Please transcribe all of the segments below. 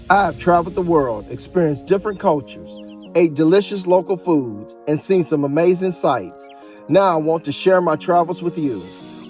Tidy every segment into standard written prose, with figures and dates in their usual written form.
I have traveled the world, experienced different cultures, ate delicious local foods, and seen some amazing sights. Now I want to share my travels with you.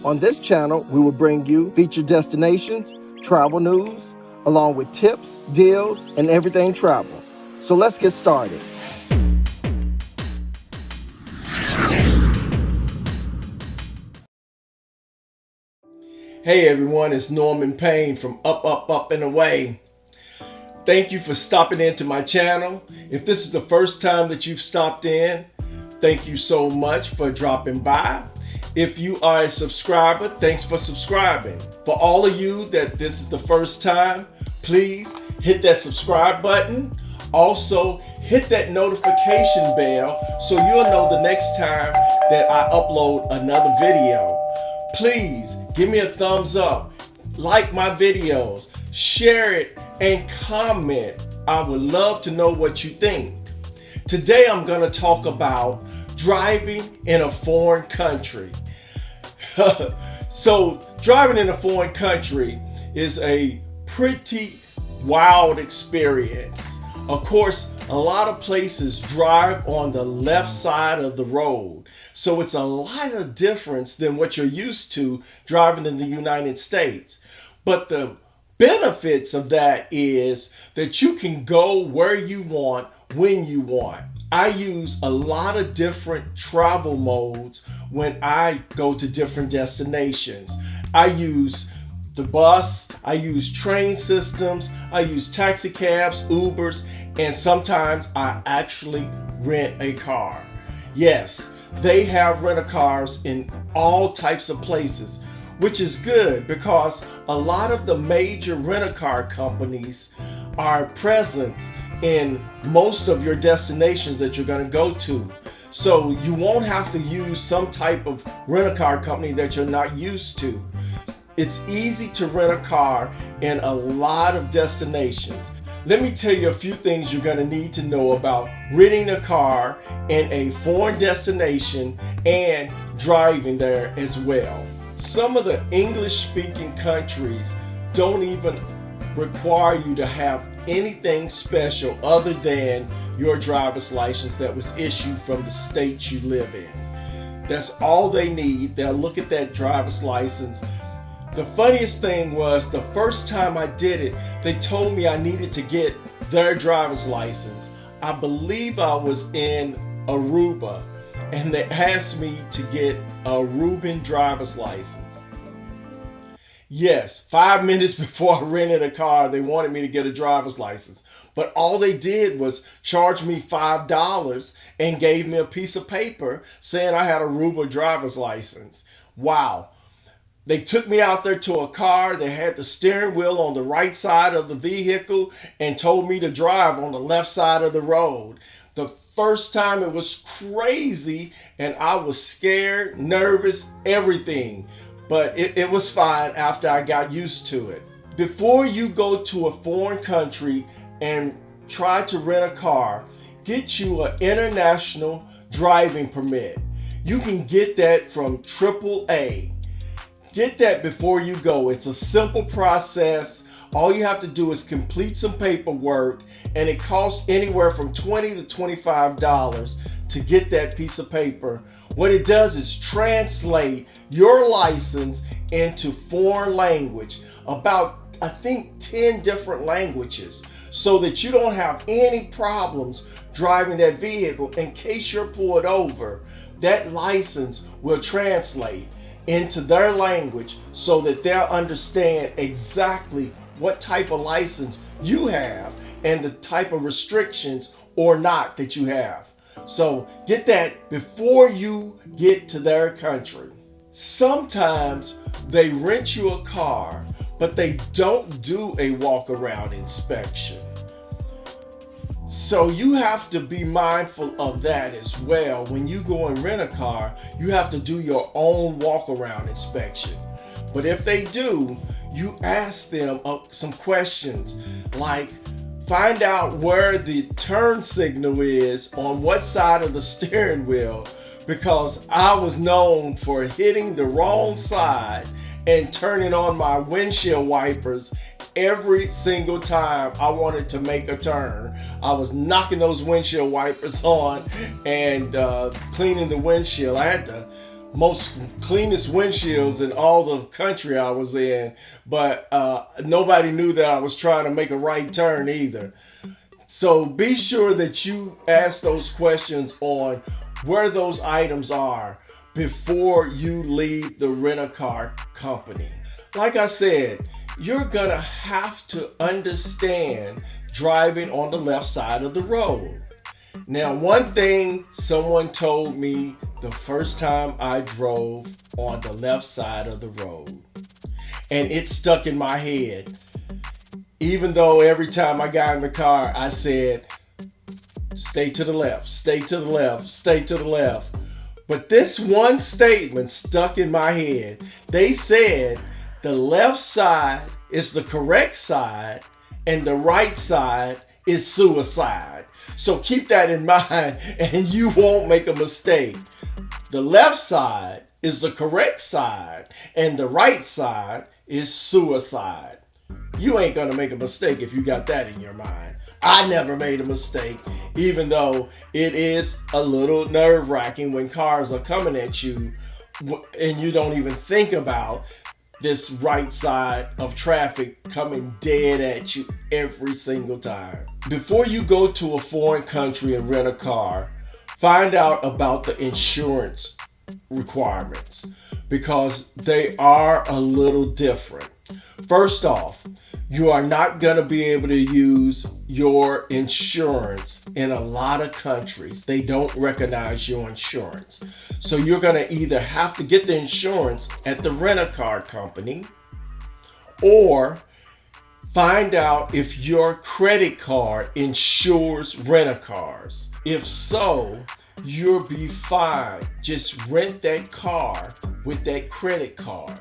On this channel, we will bring you featured destinations, travel news, along with tips, deals, and everything travel. So let's get started. Hey everyone, it's Norman Payne from Up and Away. Thank you for stopping into my channel. If this is the first time that you've stopped in, thank you so much for dropping by. If you are a subscriber, thanks for subscribing. For all of you that this is the first time, please hit that subscribe button. Also, hit that notification bell so you'll know the next time that I upload another video. Please give me a thumbs up, like my videos, share it, and comment. I would love to know what you think. Today I'm going to talk about driving in a foreign country. So driving in a foreign country is a pretty wild experience. Of course, a lot of places drive on the left side of the road. So it's a lot of difference than what you're used to driving in the United States. But the benefits of that is that you can go where you want, when you want. I use a lot of different travel modes when I go to different destinations. I use the bus, I use train systems, I use taxi cabs, Ubers, and sometimes I actually rent a car. Yes, they have rent-a-cars in all types of places, which is good because a lot of the major rent-a-car companies are present in most of your destinations that you're going to go to. So you won't have to use some type of rent-a-car company that you're not used to. It's easy to rent a car in a lot of destinations. Let me tell you a few things you're going to need to know about renting a car in a foreign destination and driving there as well. Some of the English-speaking countries don't even require you to have anything special other than your driver's license that was issued from the state you live in. That's all they need. They'll look at that driver's license. The funniest thing was the first time I did it, they told me I needed to get their driver's license. I believe I was in Aruba, and they asked me to get a Aruban driver's license. Yes, 5 minutes before I rented a car, they wanted me to get a driver's license. But all they did was charge me $5 and gave me a piece of paper saying I had a Aruba driver's license. Wow. They took me out there to a car. They had the steering wheel on the right side of the vehicle and told me to drive on the left side of the road. The first time it was crazy and I was scared, nervous, everything. But it was fine after I got used to it. Before you go to a foreign country and try to rent a car, get you an international driving permit. You can get that from AAA. Get that before you go. It's a simple process. All you have to do is complete some paperwork, and it costs anywhere from $20 to $25 to get that piece of paper. What it does is translate your license into foreign language, about I think 10 different languages, so that you don't have any problems driving that vehicle. In case you're pulled over, that license will translate into their language so that they'll understand exactly what type of license you have and the type of restrictions or not that you have. So get that before you get to their country. Sometimes they rent you a car, but they don't do a walk-around inspection. So you have to be mindful of that as well. When you go and rent a car, you have to do your own walk-around inspection. But if they do, you ask them some questions like, find out where the turn signal is on what side of the steering wheel, because I was known for hitting the wrong side and turning on my windshield wipers every single time I wanted to make a turn. I was knocking those windshield wipers on and cleaning the windshield. I had the most cleanest windshields in all the country I was in, but nobody knew that I was trying to make a right turn either. So be sure that you ask those questions on where those items are before you leave the rent-a-car company. Like I said, you're gonna have to understand driving on the left side of the road. Now, one thing someone told me the first time I drove on the left side of the road, and it stuck in my head, even though every time I got in the car, I said, stay to the left, stay to the left, stay to the left. But this one statement stuck in my head. They said the left side is the correct side and the right side is suicide. So keep that in mind and you won't make a mistake. The left side is the correct side and the right side is suicide. You ain't gonna make a mistake if you got that in your mind. I never made a mistake, even though it is a little nerve-wracking when cars are coming at you and you don't even think about this right side of traffic coming dead at you every single time. Before you go to a foreign country and rent a car, find out about the insurance requirements because they are a little different. First off, you are not going to be able to use your insurance in a lot of countries. They don't recognize your insurance. So you're going to either have to get the insurance at the rent-a-car company or find out if your credit card insures rent-a-cars. If so, you'll be fine. Just rent that car with that credit card.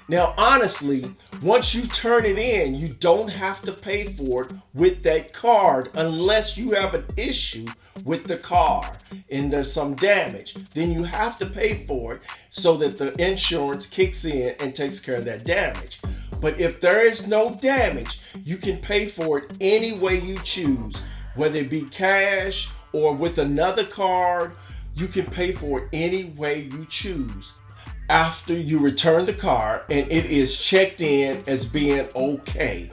Now, honestly, once you turn it in, you don't have to pay for it with that card unless you have an issue with the car and there's some damage. Then you have to pay for it so that the insurance kicks in and takes care of that damage. But if there is no damage, you can pay for it any way you choose, whether it be cash or with another card. You can pay for it any way you choose after you return the car and it is checked in as being okay.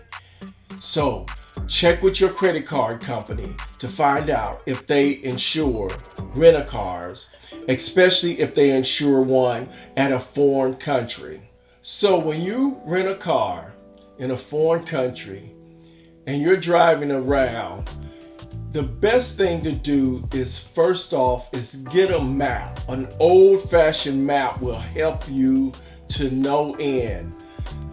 So check with your credit card company to find out if they insure rent-a-cars, especially if they insure one at a foreign country. So when you rent a car in a foreign country and you're driving around, the best thing to do is first off is get a map. An old-fashioned map will help you to know in.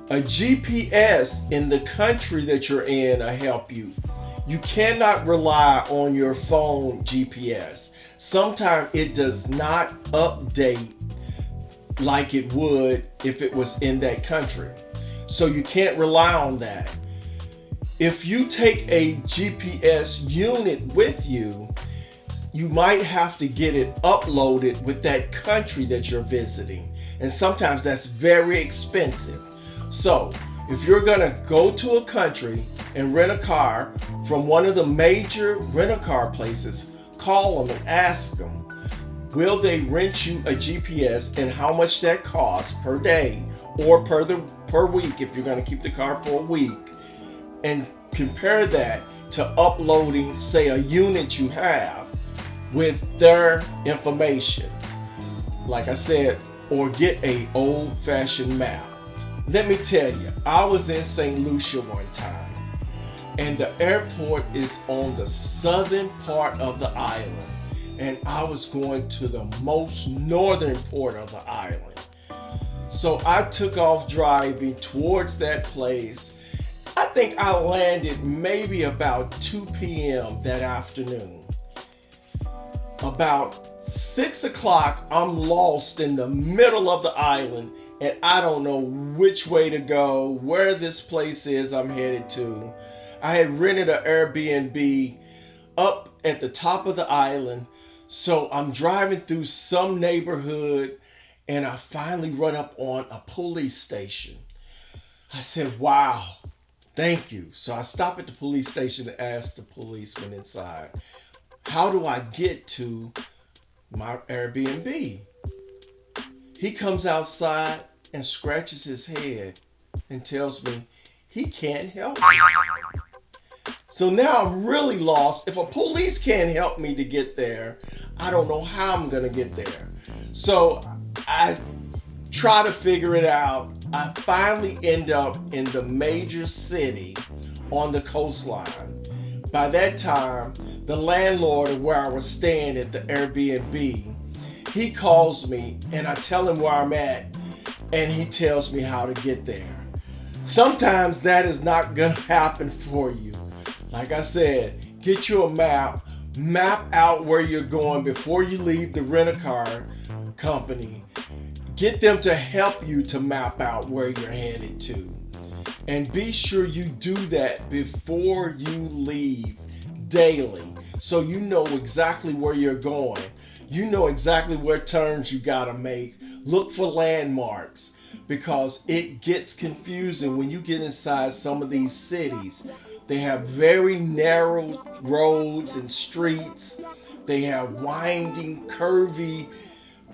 A GPS in the country that you're in will help you. You cannot rely on your phone GPS. Sometimes it does not update like it would if it was in that country. So you can't rely on that. If you take a GPS unit with you, you might have to get it uploaded with that country that you're visiting. And sometimes that's very expensive. So if you're gonna go to a country and rent a car from one of the major rent-a-car places, call them and ask them, will they rent you a GPS and how much that costs per day or per week if you're gonna keep the car for a week. And compare that to uploading, say, a unit you have with their information. Like I said, or get a old-fashioned map. Let me tell you, I was in St. Lucia one time, and the airport is on the southern part of the island, and I was going to the most northern part of the island. So I took off driving towards that place. I think I landed maybe about 2 p.m. that afternoon. About 6 o'clock, I'm lost in the middle of the island and I don't know which way to go, where this place is I'm headed to. I had rented an Airbnb up at the top of the island, so I'm driving through some neighborhood and I finally run up on a police station. I said, wow, Thank you. So I stop at the police station to ask the policeman inside, how do I get to my Airbnb? He comes outside and scratches his head and tells me he can't help me. So now I'm really lost. If a police can't help me to get there, I don't know how I'm going to get there. So I try to figure it out. I finally end up in the major city on the coastline. By that time, the landlord of where I was staying at the Airbnb, he calls me and I tell him where I'm at and he tells me how to get there. Sometimes that is not going to happen for you. Like I said, get you a map out where you're going before you leave the rent-a-car company. Get them to help you to map out where you're headed to. And be sure you do that before you leave daily, so you know exactly where you're going. You know exactly where turns you gotta make. Look for landmarks, because it gets confusing when you get inside some of these cities. They have very narrow roads and streets. They have winding, curvy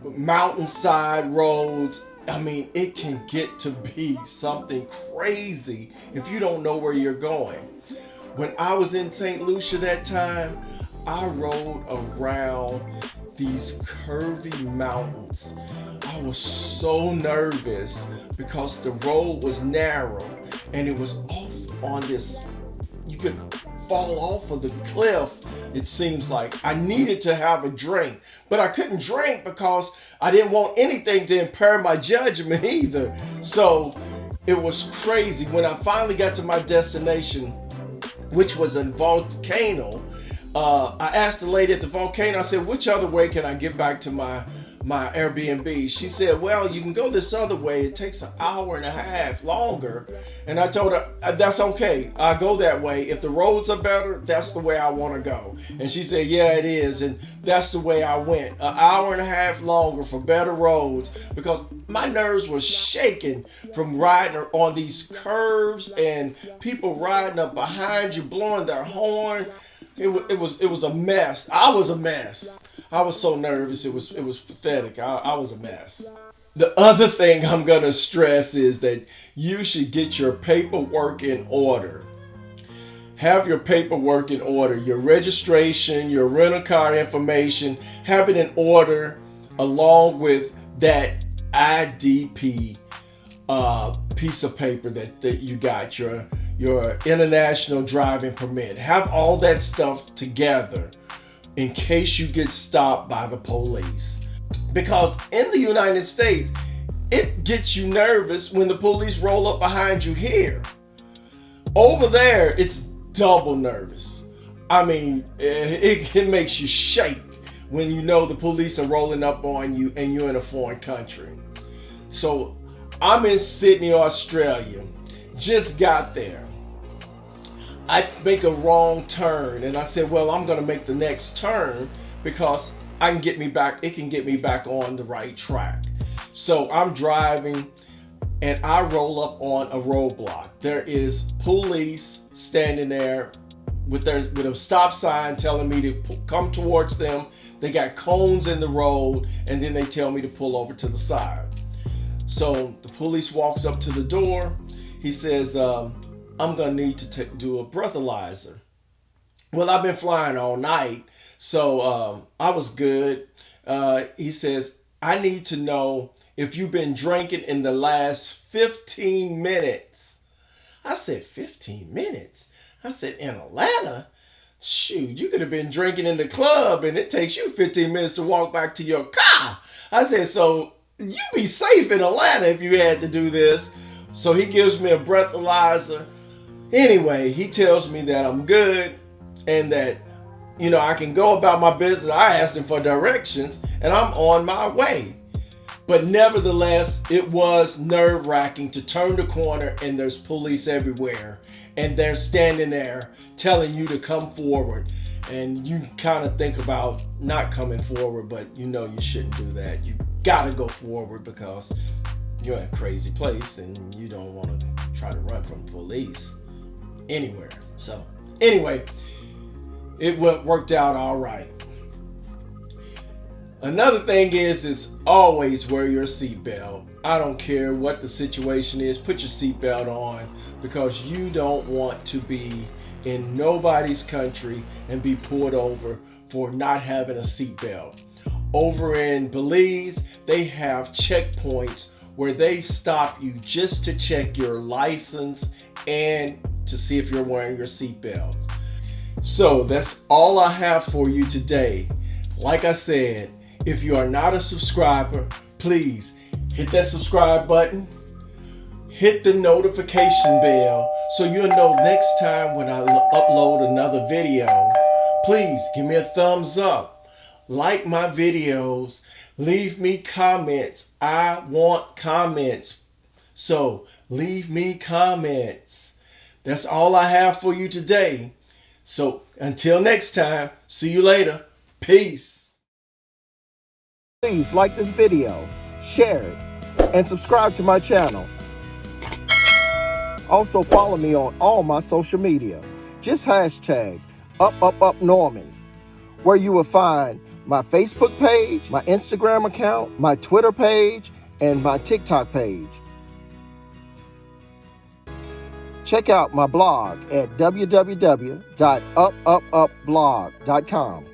mountainside roads. I mean, it can get to be something crazy if you don't know where you're going. When I was in St. Lucia that time, I rode around these curvy mountains. I was so nervous because the road was narrow and it was off on this, you could fall off of the cliff. It seems like I needed to have a drink, but I couldn't drink because I didn't want anything to impair my judgment either. So it was crazy. When I finally got to my destination, which was a volcano, I asked the lady at the volcano, I said, which other way can I get back to my Airbnb? She said, well, you can go this other way. It takes an hour and a half longer. And I told her, that's okay. I'll go that way. If the roads are better, that's the way I want to go. And she said, yeah, it is. And that's the way I went. An hour and a half longer for better roads, because my nerves were shaking from riding on these curves and people riding up behind you, blowing their horn. It was a mess. I was a mess. I was so nervous. It was pathetic. I was a mess. The other thing I'm going to stress is that you should get your paperwork in order. Have your paperwork in order. Your registration, your rental-car information, have it in order along with that IDP piece of paper that you got, your international driving permit. Have all that stuff together in case you get stopped by the police. Because in the United States, it gets you nervous when the police roll up behind you here. Over there, it's double nervous. I mean, it makes you shake when you know the police are rolling up on you and you're in a foreign country. So I'm in Sydney, Australia. Just got there. I make a wrong turn and I said, well, I'm going to make the next turn because it can get me back on the right track. So I'm driving and I roll up on a roadblock. There is police standing there with a stop sign telling me to come towards them. They got cones in the road and then they tell me to pull over to the side. So the police walks up to the door. He says, I'm going to need to do a breathalyzer. Well, I've been flying all night, so I was good. He says, I need to know if you've been drinking in the last 15 minutes. I said, 15 minutes? I said, in Atlanta? Shoot, you could have been drinking in the club and it takes you 15 minutes to walk back to your car. I said, so you be safe in Atlanta if you had to do this. So he gives me a breathalyzer. Anyway, he tells me that I'm good and that, I can go about my business. I asked him for directions and I'm on my way. But nevertheless, it was nerve-wracking to turn the corner and there's police everywhere. And they're standing there telling you to come forward. And you kind of think about not coming forward, but you shouldn't do that. You got to go forward because you're in a crazy place and you don't want to try to run from police. anywhere. So anyway, it worked out all right. Another thing is always wear your seatbelt. I don't care what the situation is, put your seatbelt on, because you don't want to be in nobody's country and be pulled over for not having a seatbelt. Over in Belize, they have checkpoints where they stop you just to check your license and to see if you're wearing your seatbelt. So that's all I have for you today. Like I said, if you are not a subscriber, please hit that subscribe button, hit the notification bell so you'll know next time when I upload another video. Please give me a thumbs up, like my videos, leave me comments. I want comments, so leave me comments. That's all I have for you today. So until next time, see you later. Peace. Please like this video, share it, and subscribe to my channel. Also follow me on all my social media. Just hashtag #UpUpUpNorman, where you will find my Facebook page, my Instagram account, my Twitter page, and my TikTok page. Check out my blog at www.upupupblog.com.